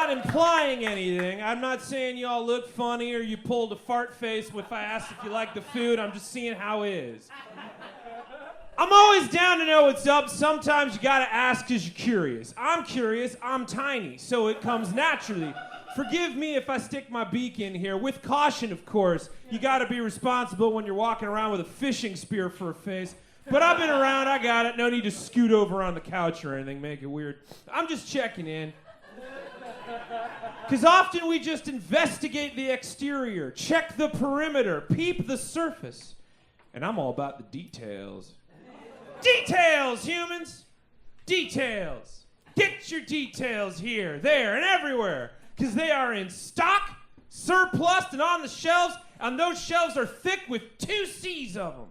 not implying anything. I'm not saying y'all look funny or you pulled a fart face if I asked if you like the food. I'm just seeing how it is. I'm always down to know what's up. Sometimes you gotta ask because you're curious. I'm curious, I'm tiny, so it comes naturally. Forgive me if I stick my beak in here, with caution, of course. You gotta be responsible when you're walking around with a fishing spear for a face. But I've been around, I got it. No need to scoot over on the couch or anything, make it weird. I'm just checking in. Because often we just investigate the exterior, check the perimeter, peep the surface. And I'm all about the details. Details, humans! Details. Get your details here, there, and everywhere. Because they are in stock, surplus, and on the shelves, and those shelves are thick with 2 C's of them.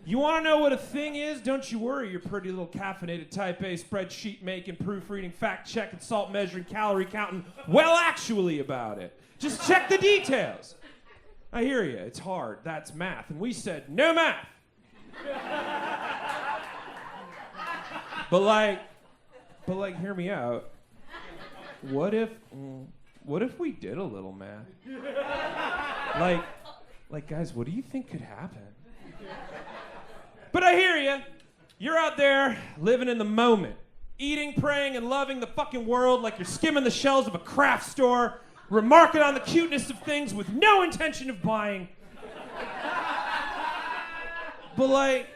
You want to know what a thing is? Don't you worry, your pretty little caffeinated type A spreadsheet making, proofreading, fact checking, salt measuring, calorie counting, well actually about it. Just check the details. I hear you, it's hard, that's math. And we said, no math. But like, hear me out. What if we did a little math? Like, guys, what do you think could happen? But I hear you. You're out there living in the moment, eating, praying, and loving the fucking world like you're skimming the shelves of a craft store, remarking on the cuteness of things with no intention of buying. But like,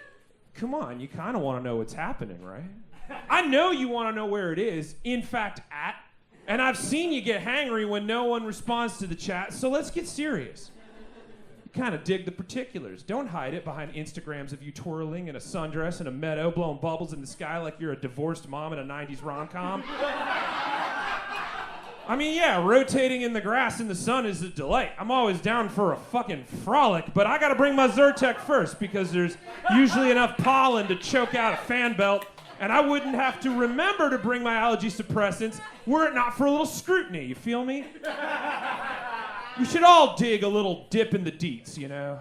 come on, you kind of want to know what's happening, right? I know you want to know where it is, in fact, at. And I've seen you get hangry when no one responds to the chat, so let's get serious. You kind of dig the particulars. Don't hide it behind Instagrams of you twirling in a sundress in a meadow, blowing bubbles in the sky like you're a divorced mom in a 90s rom-com. I mean, yeah, rotating in the grass in the sun is a delight. I'm always down for a fucking frolic, but I gotta bring my Zyrtec first because there's usually enough pollen to choke out a fan belt. And I wouldn't have to remember to bring my allergy suppressants were it not for a little scrutiny, you feel me? We should all dig a little dip in the deets, you know?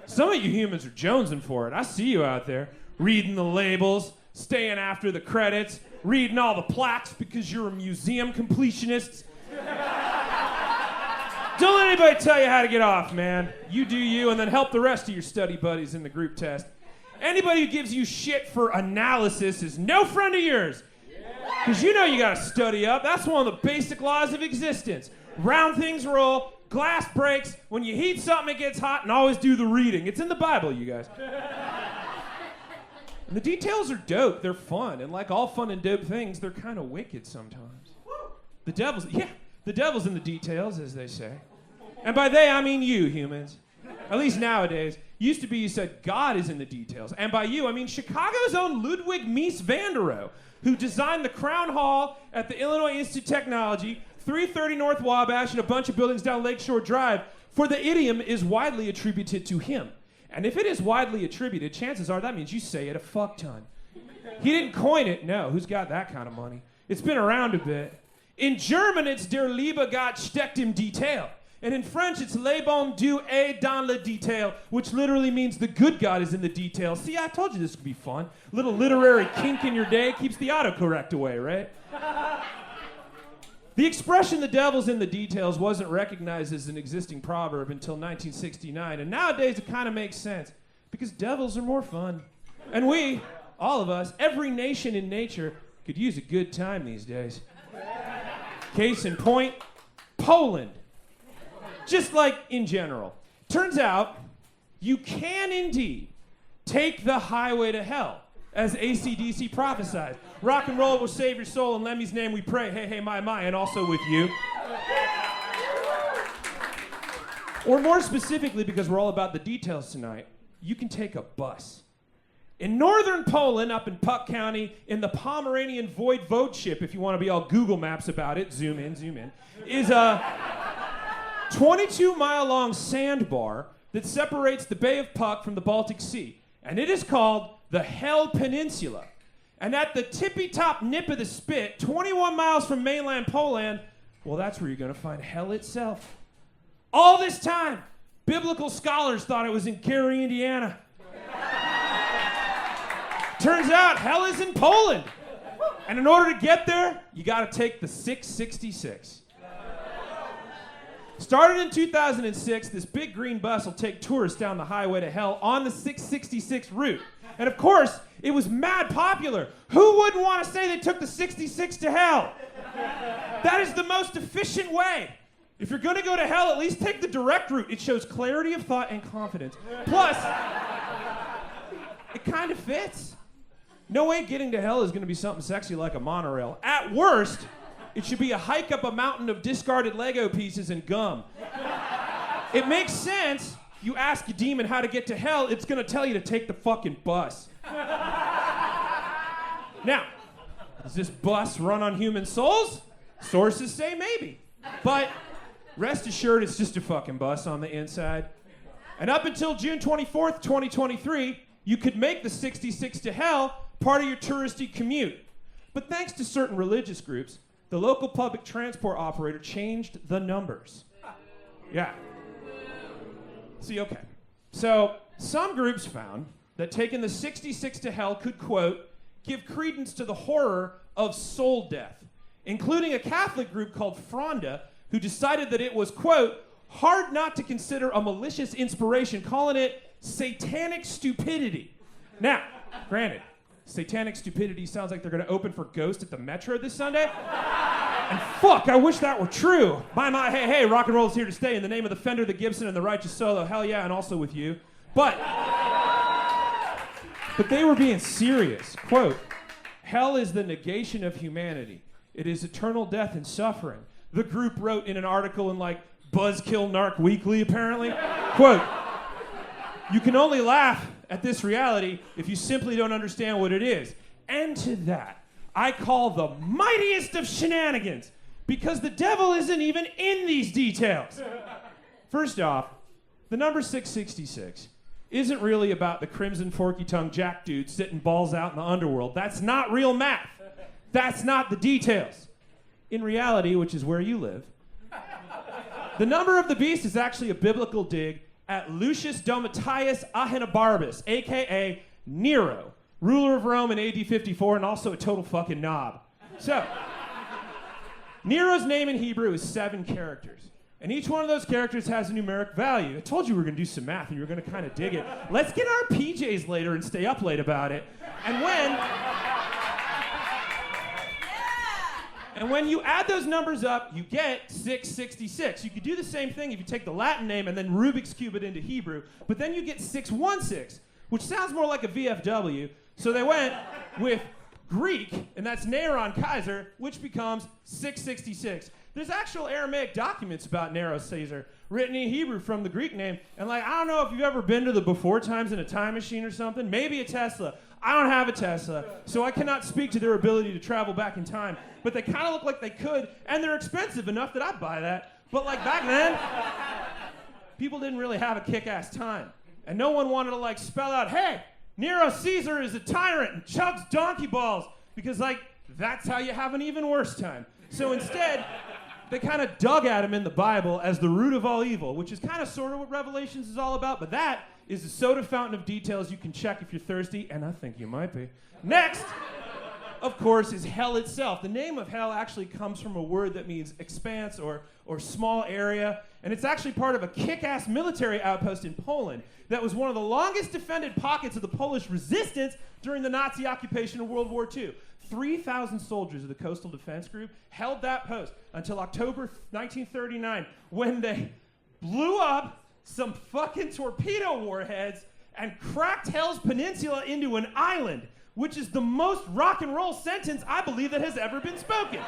Some of you humans are jonesing for it. I see you out there, reading the labels, staying after the credits, reading all the plaques because you're a museum completionist. Don't let anybody tell you how to get off, man. You do you, and then help the rest of your study buddies in the group test. Anybody who gives you shit for analysis is no friend of yours. Because you know you gotta study up. That's one of the basic laws of existence. Round things roll, glass breaks. When you heat something, it gets hot, and always do the reading. It's in the Bible, you guys. And the details are dope. They're fun. And like all fun and dope things, they're kind of wicked sometimes. The devil's in the details, as they say. And by they, I mean you, humans. At least nowadays. Used to be you said God is in the details. And by you, I mean Chicago's own Ludwig Mies van der Rohe, who designed the Crown Hall at the Illinois Institute of Technology, 330 North Wabash, and a bunch of buildings down Lakeshore Drive, for the idiom is widely attributed to him. And if it is widely attributed, chances are that means you say it a fuck ton. He didn't coin it, no. Who's got that kind of money? It's been around a bit. In German, it's der Liebe Gott steckt im Detail. And in French, it's le bon Dieu est dans le detail, which literally means the good God is in the details. See, I told you this would be fun. Little literary kink in your day keeps the autocorrect away, right? The expression the devil's in the details wasn't recognized as an existing proverb until 1969, and nowadays it kind of makes sense, because devils are more fun. And we, all of us, every nation in nature, could use a good time these days. Case in point, Poland. Just like in general. Turns out, you can indeed take the highway to hell, as AC/DC prophesied. Rock and roll will save your soul, in Lemmy's name we pray, hey, hey, my, and also with you. Or more specifically, because we're all about the details tonight, you can take a bus. In northern Poland, up in Puck County, in the Pomeranian Voivodeship, if you want to be all Google Maps about it, zoom in, is a 22-mile-long sandbar that separates the Bay of Puck from the Baltic Sea. And it is called the Hell Peninsula. And at the tippy-top nip of the spit, 21 miles from mainland Poland, well, that's where you're going to find hell itself. All this time, biblical scholars thought it was in Gary, Indiana. Turns out, hell is in Poland. And in order to get there, you got to take the 666. Started in 2006, this big green bus will take tourists down the highway to hell on the 666 route. And of course, it was mad popular. Who wouldn't want to say they took the 66 to hell? That is the most efficient way. If you're going to go to hell, at least take the direct route. It shows clarity of thought and confidence. Plus, it kind of fits. No way getting to hell is going to be something sexy like a monorail. At worst, it should be a hike up a mountain of discarded Lego pieces and gum. It makes sense. You ask a demon how to get to hell, it's going to tell you to take the fucking bus. Now, does this bus run on human souls? Sources say maybe. But rest assured, it's just a fucking bus on the inside. And up until June 24th, 2023, you could make the 66 to hell part of your touristy commute. But thanks to certain religious groups, the local public transport operator changed the numbers. Yeah. See, okay. So, some groups found that taking the 66 to hell could, quote, give credence to the horror of soul death, including a Catholic group called Fronda, who decided that it was, quote, hard not to consider a malicious inspiration, calling it satanic stupidity. Now, granted, satanic stupidity sounds like they're going to open for Ghost at the Metro this Sunday. And fuck, I wish that were true. My, hey, rock and roll is here to stay in the name of the Fender, the Gibson, and the Righteous Solo. Hell yeah, and also with you. But they were being serious. Quote, hell is the negation of humanity. It is eternal death and suffering. The group wrote in an article in like Buzzkill Narc Weekly, apparently. Quote, you can only laugh at this reality if you simply don't understand what it is. And to that, I call the mightiest of shenanigans, because the devil isn't even in these details. First off, the number 666 isn't really about the crimson forky-tongued jack dude sitting balls out in the underworld. That's not real math. That's not the details. In reality, which is where you live, the number of the beast is actually a biblical dig at Lucius Domitius Ahenobarbus, a.k.a. Nero, ruler of Rome in AD 54 and also a total fucking knob. So, Nero's name in Hebrew is 7 characters. And each one of those characters has a numeric value. I told you we were going to do some math and you were going to kind of dig it. Let's get our PJs later and stay up late about it. And when you add those numbers up, you get 666. You could do the same thing if you take the Latin name and then Rubik's Cube it into Hebrew, but then you get 616, which sounds more like a VFW. So they went with Greek, and that's Neron Kaiser, which becomes 666. There's actual Aramaic documents about Nero Caesar written in Hebrew from the Greek name. And I don't know if you've ever been to the before times in a time machine or something. Maybe a Tesla. I don't have a Tesla, so I cannot speak to their ability to travel back in time. But they kind of look like they could, and they're expensive enough that I'd buy that. But back then, people didn't really have a kick-ass time. And no one wanted to spell out, hey, Nero Caesar is a tyrant and chugs donkey balls, because that's how you have an even worse time. So instead, they kind of dug at him in the Bible as the root of all evil, which is kind of sort of what Revelations is all about, but that is a soda fountain of details you can check if you're thirsty, and I think you might be. Next, of course, is hell itself. The name of hell actually comes from a word that means expanse or small area, and it's actually part of a kick-ass military outpost in Poland that was one of the longest defended pockets of the Polish resistance during the Nazi occupation of World War II. 3,000 soldiers of the Coastal Defense Group held that post until October 1939, when they blew up some fucking torpedo warheads and cracked Hell's Peninsula into an island, which is the most rock and roll sentence I believe that has ever been spoken.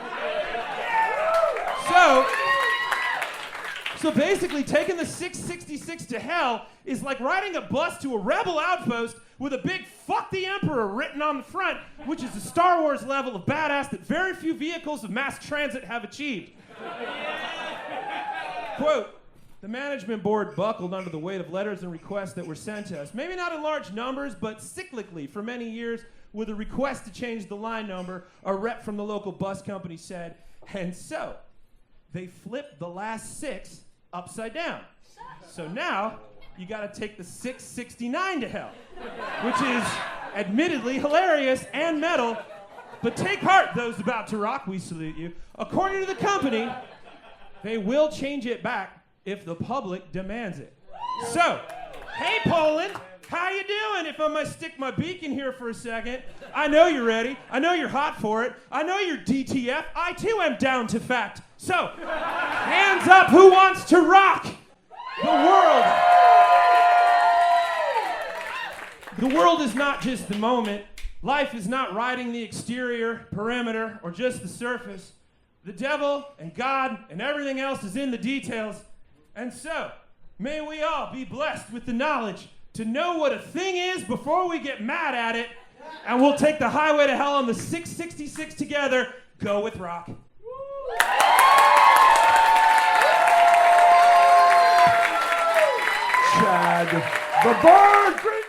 So basically, taking the 666 to hell is like riding a bus to a rebel outpost with a big "fuck the emperor" written on the front, which is a Star Wars level of badass that very few vehicles of mass transit have achieved. Quote, the management board buckled under the weight of letters and requests that were sent to us, maybe not in large numbers, but cyclically for many years, with a request to change the line number. A rep from the local bus company said, and so they flipped the last 6 upside down. So now you got to take the 669 to hell, which is admittedly hilarious and metal, But take heart, those about to rock, we salute you. According to the company, they will change it back if the public demands it. So, hey Poland, how you doing? If I might stick my beak in here for a second. I know you're ready. I know you're hot for it. I know you're DTF. I too am down to fact. So, hands up who wants to rock the world. The world is not just the moment. Life is not riding the exterior, perimeter, or just the surface. The devil and God and everything else is in the details. And so, may we all be blessed with the knowledge to know what a thing is before we get mad at it. And we'll take the highway to hell on the 666 together. Go with rock. Chad, the Bird.